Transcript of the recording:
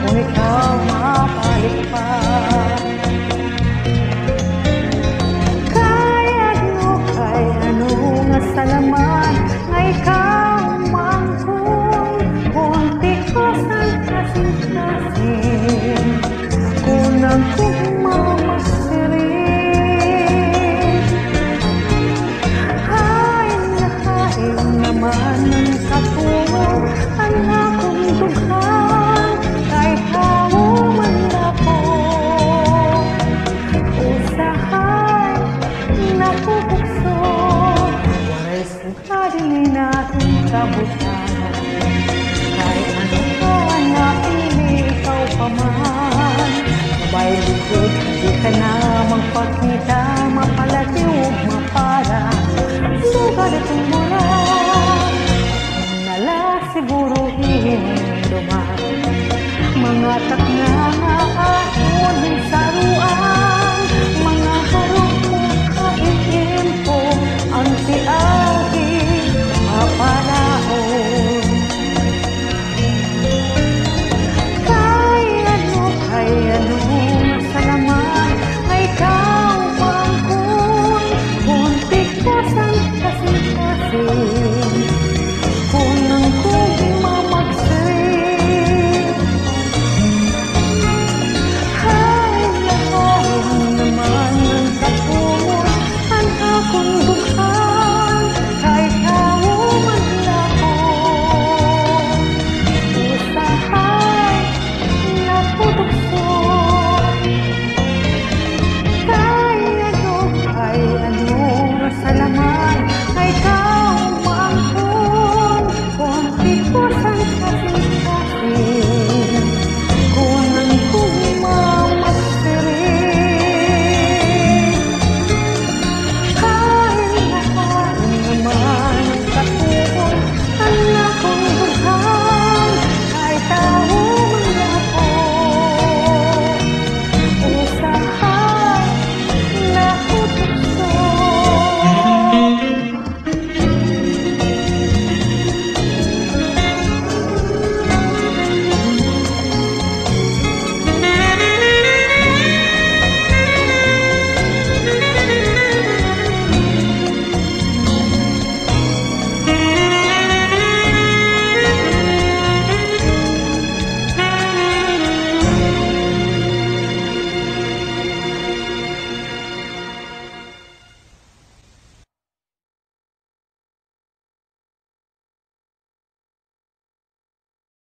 kung ikaw mapalit pa. Kay ano nga salamat nga ikaw mangkong kunti ko sa kasing-kasing kunang kong mamasirin. Hain naman ng kapuo ang akong dughan kahit tao man ako. Usahay napupukso walay sangkadili natin kabutan. Kahit ano ka na pili ikaw pa man, mabay likod hindi ka na magpakita, mapalatiw mapara sugat itong mula nala siguro hinduman mga takna nga ahon sa ruan.